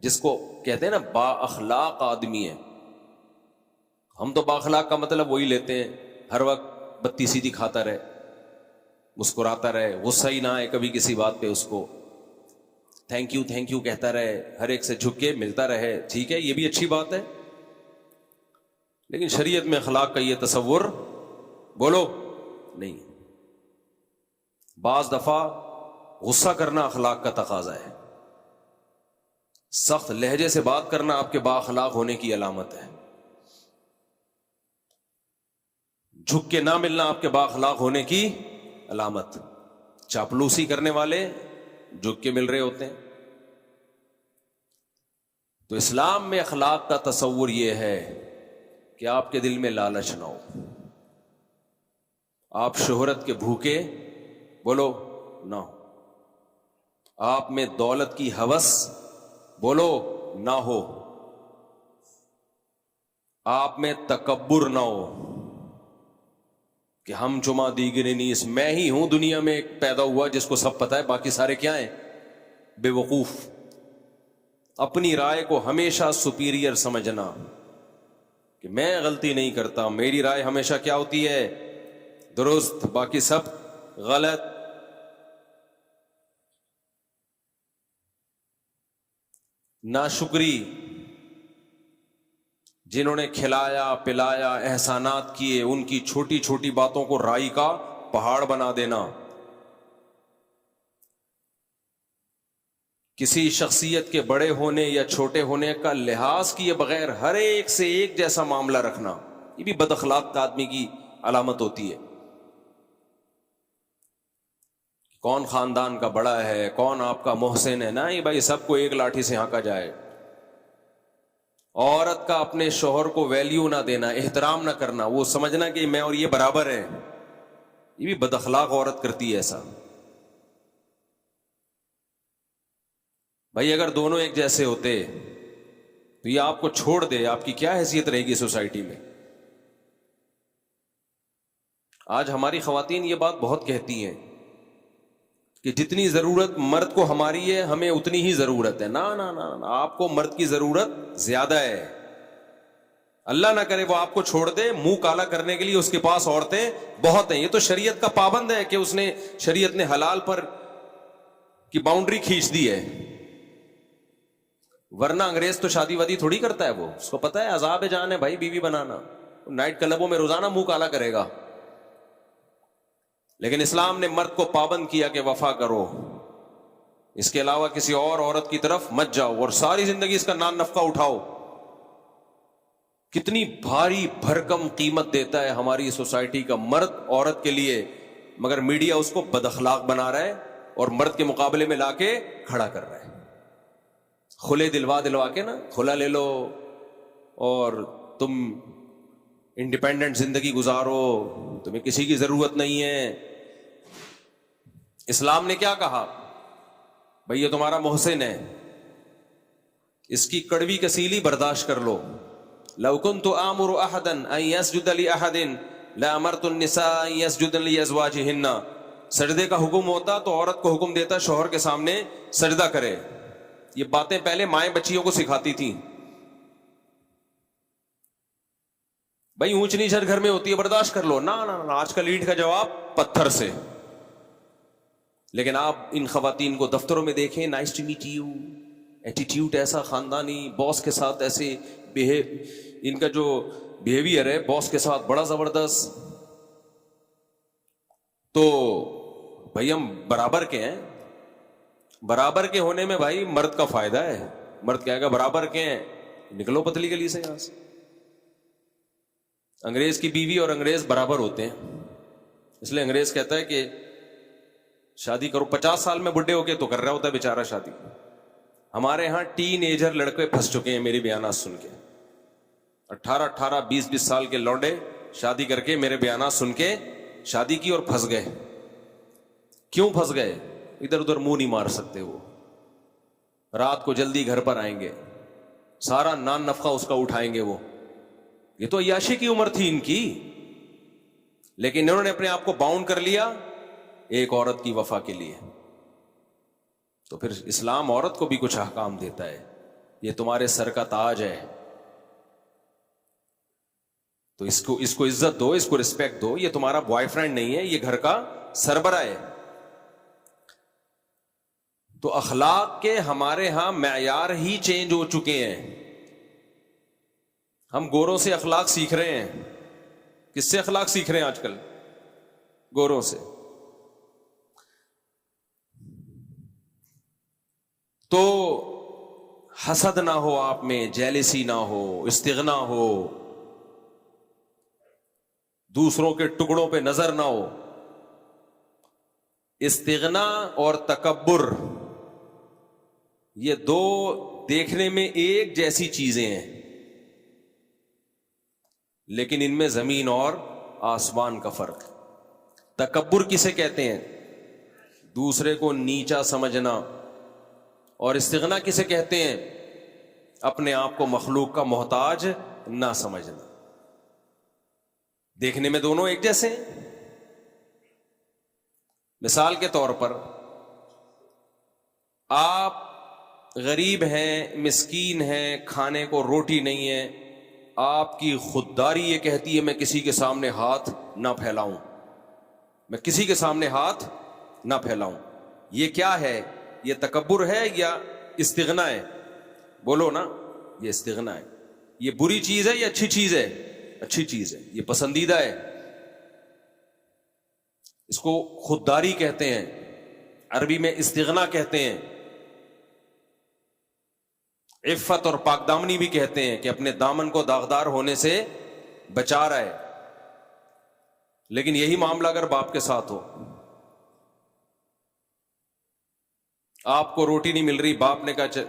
جس کو کہتے ہیں نا با اخلاق آدمی ہے. ہم تو با اخلاق کا مطلب وہی لیتے ہیں ہر وقت بتی سیدھی کھاتا رہے, مسکراتا رہے, غصہ ہی نہ آئے کبھی کسی بات پہ, اس کو تھینک یو کہتا رہے, ہر ایک سے جھک کے ملتا رہے. ٹھیک ہے, یہ بھی اچھی بات ہے, لیکن شریعت میں اخلاق کا یہ تصور بولو نہیں. بعض دفعہ غصہ کرنا اخلاق کا تقاضا ہے, سخت لہجے سے بات کرنا آپ کے با اخلاق ہونے کی علامت ہے, جھک کے نہ ملنا آپ کے با اخلاق ہونے کی علامت. چاپلوسی کرنے والے جھک کے مل رہے ہوتے ہیں. تو اسلام میں اخلاق کا تصور یہ ہے کہ آپ کے دل میں لالچ نہ ہو, آپ شہرت کے بھوکے بولو نہ ہو, آپ میں دولت کی ہوس بولو نہ ہو, آپ میں تکبر نہ ہو کہ ہم چما دیگرے نیس, میں ہی ہوں دنیا میں ایک پیدا ہوا جس کو سب پتہ ہے, باقی سارے کیا ہیں بے وقوف. اپنی رائے کو ہمیشہ سپیریئر سمجھنا کہ میں غلطی نہیں کرتا, میری رائے ہمیشہ کیا ہوتی ہے درست, باقی سب غلط. ناشکری, جنہوں نے کھلایا پلایا احسانات کیے, ان کی چھوٹی چھوٹی باتوں کو رائی کا پہاڑ بنا دینا. کسی شخصیت کے بڑے ہونے یا چھوٹے ہونے کا لحاظ کیے بغیر ہر ایک سے ایک جیسا معاملہ رکھنا, یہ بھی بد اخلاق کا آدمی کی علامت ہوتی ہے. کون خاندان کا بڑا ہے, کون آپ کا محسن ہے, نہیں بھائی سب کو ایک لاٹھی سے ہانکا جائے. عورت کا اپنے شوہر کو ویلیو نہ دینا, احترام نہ کرنا, وہ سمجھنا کہ میں اور یہ برابر ہیں, یہ بھی بد اخلاق عورت کرتی ہے ایسا. بھائی اگر دونوں ایک جیسے ہوتے تو یہ آپ کو چھوڑ دے, آپ کی کیا حیثیت رہے گی سوسائٹی میں. آج ہماری خواتین یہ بات بہت کہتی ہیں کہ جتنی ضرورت مرد کو ہماری ہے ہمیں اتنی ہی ضرورت ہے. نا, آپ کو مرد کی ضرورت زیادہ ہے. اللہ نہ کرے وہ آپ کو چھوڑ دے, منہ کالا کرنے کے لیے اس کے پاس عورتیں بہت ہیں. یہ تو شریعت کا پابند ہے کہ اس نے شریعت نے حلال پر کی باؤنڈری کھینچ دی ہے, ورنہ انگریز تو شادی وادی تھوڑی کرتا ہے, وہ اس کو پتا ہے عذاب جان ہے بھائی بیوی بنانا, نائٹ کلبوں میں روزانہ منہ کالا کرے گا. لیکن اسلام نے مرد کو پابند کیا کہ وفا کرو, اس کے علاوہ کسی اور عورت کی طرف مت جاؤ, اور ساری زندگی اس کا نان نفقہ اٹھاؤ. کتنی بھاری بھرکم قیمت دیتا ہے ہماری سوسائٹی کا مرد عورت کے لیے, مگر میڈیا اس کو بد اخلاق بنا رہا ہے اور مرد کے مقابلے میں لا کے کھڑا کر رہا ہے. کھلے دلوا کے نا, کھلا لے لو اور تم انڈیپینڈنٹ زندگی گزارو, تمہیں کسی کی ضرورت نہیں ہے. اسلام نے کیا کہا, بھئی یہ تمہارا محسن ہے, اس کی کڑوی کسیلی برداشت کر لو. لو كنت آمر احدا ان يسجد لاحد لامرت النساء ان يسجدن لازواجهن, سجدے کا حکم ہوتا تو عورت کو حکم دیتا شوہر کے سامنے سجدہ کرے. یہ باتیں پہلے مائیں بچیوں کو سکھاتی تھیں. بھائی اونچ نیچ ہر گھر میں ہوتی ہے, برداشت کر لو. نا, آج کل اینٹ کا جواب پتھر سے. لیکن آپ ان خواتین کو دفتروں میں دیکھیں, nice to meet you, attitude ایسا خاندانی, باس کے ساتھ ایسے ان کا جو بیہیویئر ہے باس کے ساتھ بڑا زبردست. تو بھائی ہم برابر کے ہیں, برابر کے ہونے میں بھائی مرد کا فائدہ ہے. مرد کہے گا برابر کے ہیں, نکلو پتلی گلی سے یہاں سے. انگریز کی بیوی اور انگریز برابر ہوتے ہیں, اس لیے انگریز کہتا ہے کہ شادی کرو. 50 سال میں بڈھے ہو کے تو کر رہا ہوتا ہے بیچارہ شادی. ہمارے ہاں ٹین ایجر لڑکے پھنس چکے ہیں میری بیانات سن کے. 18 20 سال کے لونڈے شادی کر کے میرے بیانات سن کے شادی کی اور پھنس گئے. کیوں پھنس گئے؟ ادھر ادھر منہ نہیں مار سکتے. وہ رات کو جلدی گھر پر آئیں گے, سارا نان نفقہ اس کا اٹھائیں گے. وہ یہ تو عیاشی کی عمر تھی ان کی, لیکن انہوں نے اپنے آپ کو باؤنڈ کر لیا ایک عورت کی وفا کے لیے. تو پھر اسلام عورت کو بھی کچھ احکام دیتا ہے یہ تمہارے سر کا تاج ہے، تو اس کو عزت دو، اس کو رسپیکٹ دو. یہ تمہارا بوائے فرینڈ نہیں ہے، یہ گھر کا سربراہ ہے. تو اخلاق کے ہمارے ہاں معیار ہی چینج ہو چکے ہیں. ہم گوروں سے اخلاق سیکھ رہے ہیں. کس سے اخلاق سیکھ رہے ہیں آج کل؟ گوروں سے. تو حسد نہ ہو آپ میں، جیلسی نہ ہو، استغنا ہو، دوسروں کے ٹکڑوں پہ نظر نہ ہو. استغنا اور تکبر یہ دو دیکھنے میں ایک جیسی چیزیں ہیں، لیکن ان میں زمین اور آسمان کا فرق. تکبر کسے کہتے ہیں؟ دوسرے کو نیچا سمجھنا. اور استغنا کسے کہتے ہیں؟ اپنے آپ کو مخلوق کا محتاج نہ سمجھنا. دیکھنے میں دونوں ایک جیسے ہیں. مثال کے طور پر آپ غریب ہیں، مسکین ہیں، کھانے کو روٹی نہیں ہے، آپ کی خودداری یہ کہتی ہے میں کسی کے سامنے ہاتھ نہ پھیلاؤں، میں کسی کے سامنے ہاتھ نہ پھیلاؤں. یہ کیا ہے؟ یہ تکبر ہے یا استغنا ہے؟ بولو نا. یہ استغنا ہے. یہ بری چیز ہے یا اچھی چیز ہے؟ اچھی چیز ہے، یہ پسندیدہ ہے. اس کو خودداری کہتے ہیں، عربی میں استغنا کہتے ہیں. عفت اور پاک دامنی بھی کہتے ہیں کہ اپنے دامن کو داغدار ہونے سے بچا رہا ہے. لیکن یہی معاملہ اگر باپ کے ساتھ ہو، آپ کو روٹی نہیں مل رہی، باپ نے کہا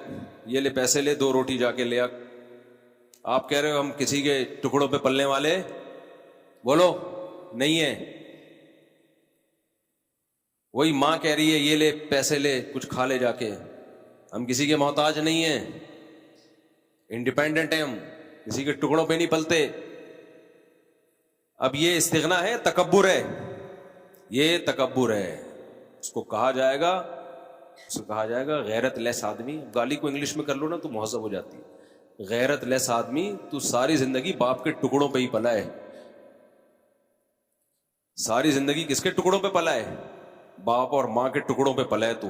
یہ لے پیسے لے، 2 روٹی جا کے لے آ. آپ کہہ رہے ہو ہم کسی کے ٹکڑوں پہ پلنے والے بولو نہیں ہے. وہی ماں کہہ رہی ہے یہ لے پیسے لے کچھ کھا لے جا کے. ہم کسی کے محتاج نہیں ہیں، انڈیپینڈنٹ ہیں، ہم کسی کے ٹکڑوں پہ نہیں پلتے. اب یہ استغنا ہے؟ تکبر ہے؟ یہ تکبر ہے. اس کو کہا جائے گا غیرت لیس آدمی. گالی کو انگلش میں کر لو نا تو مہذب ہو جاتی ہے. غیرت لیس آدمی، تو ساری زندگی باپ کے ٹکڑوں پہ ہی پلا ہے. ساری زندگی کس کے ٹکڑوں پہ پلا ہے؟ باپ اور ماں کے ٹکڑوں پہ پلا ہے. تو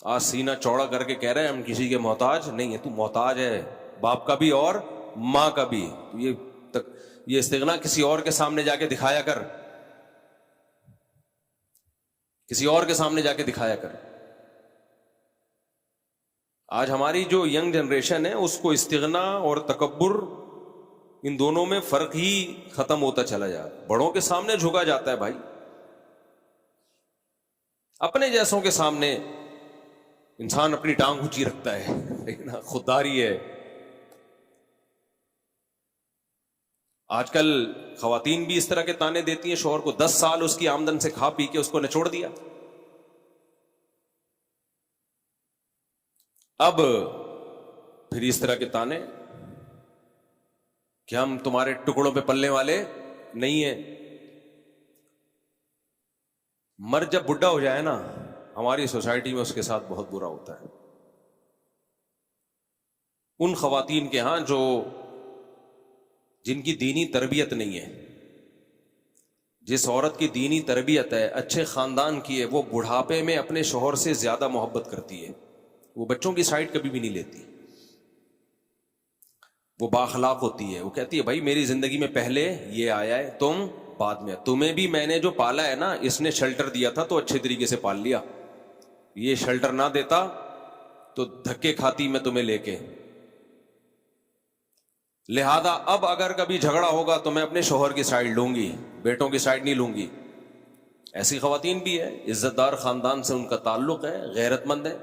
آج سینہ چوڑا کر کے کہہ رہے ہیں ہم کسی کے محتاج نہیں ہے. تو محتاج ہے باپ کا بھی اور ماں کا بھی. یہ استغنا کسی اور کے سامنے جا کے دکھایا کر، کسی اور کے سامنے جا کے دکھایا کر. آج ہماری جو ینگ جنریشن ہے اس کو استغنا اور تکبر ان دونوں میں فرق ہی ختم ہوتا چلا جا رہا ہے. بڑوں کے سامنے جھکا جاتا ہے بھائی، اپنے جیسوں کے سامنے انسان اپنی ٹانگ اونچی رکھتا ہے، لیکن خودداری ہے. آج کل خواتین بھی اس طرح کے تانے دیتی ہیں شوہر کو، 10 سال اس کی آمدن سے کھا پی کے اس کو نچوڑ دیا. اب پھر اس طرح کے تانے کہ ہم تمہارے ٹکڑوں پہ پلنے والے نہیں ہیں. مرد جب بڈھا ہو جائے نا، ہماری سوسائٹی میں اس کے ساتھ بہت برا ہوتا ہے. ان خواتین کے ہاں جن کی دینی تربیت نہیں ہے، جس عورت کی دینی تربیت ہے، اچھے خاندان کی ہے، وہ بڑھاپے میں اپنے شوہر سے زیادہ محبت کرتی ہے. وہ بچوں کی سائڈ کبھی بھی نہیں لیتی. وہ بااخلاق ہوتی ہے. وہ کہتی ہے بھائی میری زندگی میں پہلے یہ آیا ہے، تم بعد میں. تمہیں بھی میں نے جو پالا ہے نا، اس نے شیلٹر دیا تھا تو اچھے طریقے سے پال لیا. یہ شیلٹر نہ دیتا تو دھکے کھاتی میں تمہیں لے کے. لہذا اب اگر کبھی جھگڑا ہوگا تو میں اپنے شوہر کی سائڈ لوں گی، بیٹوں کی سائڈ نہیں لوں گی. ایسی خواتین بھی ہے، عزت دار خاندان سے ان کا تعلق ہے، غیرت مند ہے.